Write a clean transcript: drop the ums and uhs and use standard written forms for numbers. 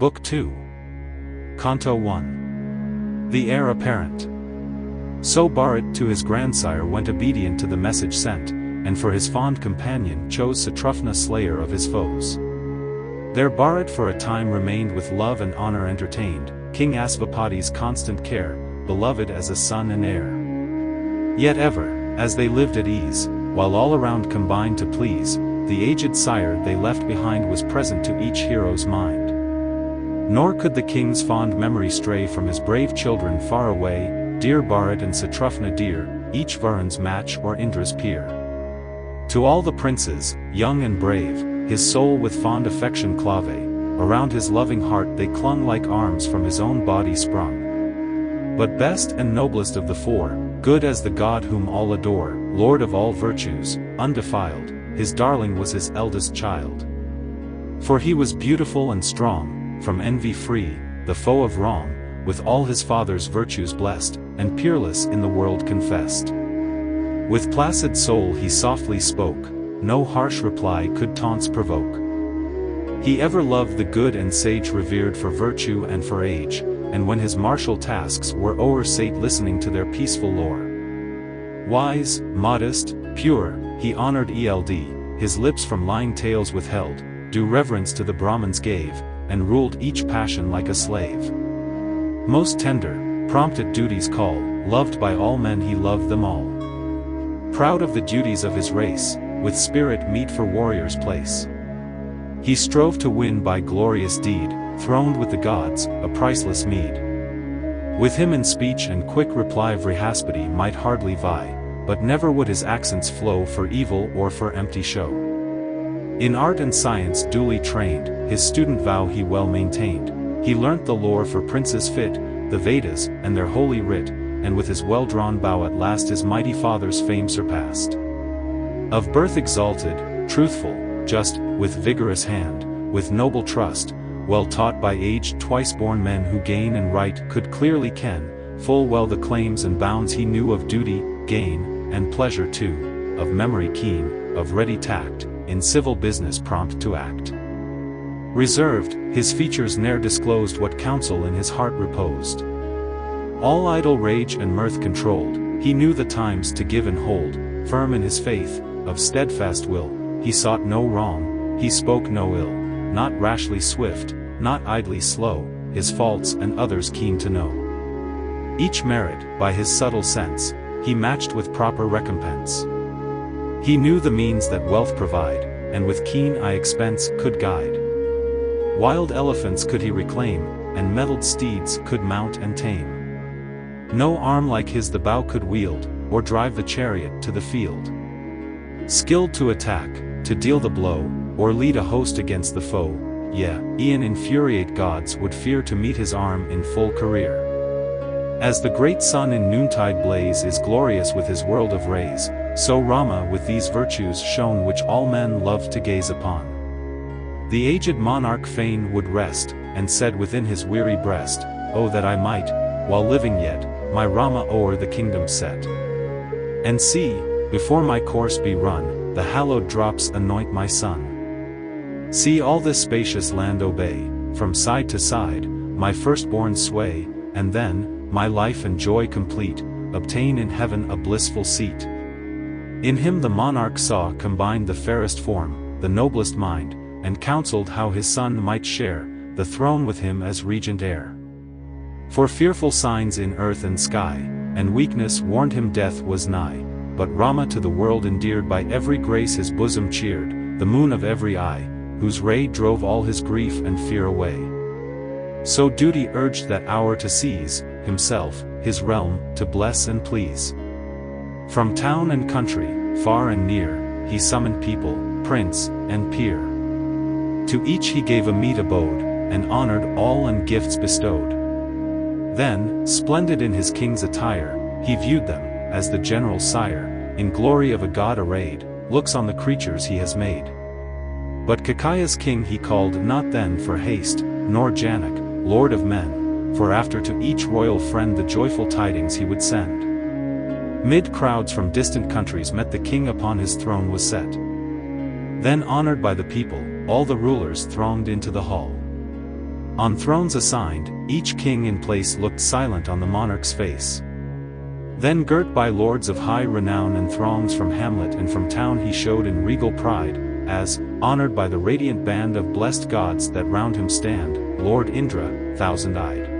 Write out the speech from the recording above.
Book 2. Canto 1. The Heir Apparent. So Bharat to his grandsire went obedient to the message sent, and for his fond companion chose Satrufna, slayer of his foes. There Bharat for a time remained with love and honor entertained, King Asvapadi's constant care, beloved as a son and heir. Yet ever, as they lived at ease, while all around combined to please, the aged sire they left behind was present to each hero's mind. Nor could the king's fond memory stray from his brave children far away, dear Bharat and Satrufna dear, each Varun's match or Indra's peer. To all the princes, young and brave, his soul with fond affection clave, around his loving heart they clung like arms from his own body sprung. But best and noblest of the four, good as the God whom all adore, Lord of all virtues, undefiled, his darling was his eldest child. For he was beautiful and strong, from envy free, the foe of wrong, with all his father's virtues blessed, and peerless in the world confessed. With placid soul he softly spoke, no harsh reply could taunts provoke. He ever loved the good and sage, revered for virtue and for age, and when his martial tasks were o'er sate listening to their peaceful lore. Wise, modest, pure, he honored eld, his lips from lying tales withheld, due reverence to the Brahmins gave, and ruled each passion like a slave. Most tender, prompt at duty's call, loved by all men he loved them all. Proud of the duties of his race, with spirit meet for warrior's place. He strove to win by glorious deed, throned with the gods, a priceless meed. With him in speech and quick reply Vrihaspati might hardly vie, but never would his accents flow for evil or for empty show. In art and science duly trained, his student vow he well maintained. He learnt the lore for princes fit, the Vedas, and their holy writ, and with his well-drawn bow at last his mighty father's fame surpassed. Of birth exalted, truthful, just, with vigorous hand, with noble trust, well taught by age, twice-born men who gain and right could clearly ken, full well the claims and bounds he knew of duty, gain, and pleasure too, of memory keen, of ready tact, in civil business prompt to act. Reserved, his features ne'er disclosed what counsel in his heart reposed. All idle rage and mirth controlled, he knew the times to give and hold, firm in his faith, of steadfast will, he sought no wrong, he spoke no ill, not rashly swift, not idly slow, his faults and others keen to know. Each merit, by his subtle sense, he matched with proper recompense. He knew the means that wealth provide, and with keen eye expense could guide. Wild elephants could he reclaim, and mettled steeds could mount and tame. No arm like his the bow could wield, or drive the chariot to the field. Skilled to attack, to deal the blow, or lead a host against the foe, e'en infuriate gods would fear to meet his arm in full career. As the great sun in noontide blaze is glorious with his world of rays, so Rama with these virtues shone which all men loved to gaze upon. The aged monarch fain would rest, and said within his weary breast, "Oh that I might, while living yet, my Rama o'er the kingdom set. And see, before my course be run, the hallowed drops anoint my son. See all this spacious land obey, from side to side, my firstborn sway, and then, my life and joy complete, obtain in heaven a blissful seat." In him the monarch saw combined the fairest form, the noblest mind, and counseled how his son might share the throne with him as regent heir. For fearful signs in earth and sky, and weakness warned him death was nigh, but Rama to the world endeared by every grace his bosom cheered, the moon of every eye, whose ray drove all his grief and fear away. So duty urged that hour to seize, himself, his realm, to bless and please. From town and country, far and near, he summoned people, prince, and peer. To each he gave a meet abode, and honored all and gifts bestowed. Then, splendid in his king's attire, he viewed them, as the general sire, in glory of a god arrayed, looks on the creatures he has made. But Kakaya's king he called not then for haste, nor Janak, lord of men, for after to each royal friend the joyful tidings he would send. Mid crowds from distant countries met the king upon his throne was set. Then honored by the people, all the rulers thronged into the hall. On thrones assigned, each king in place looked silent on the monarch's face. Then girt by lords of high renown and throngs from hamlet and from town he showed in regal pride, as, honored by the radiant band of blessed gods that round him stand, Lord Indra, thousand-eyed.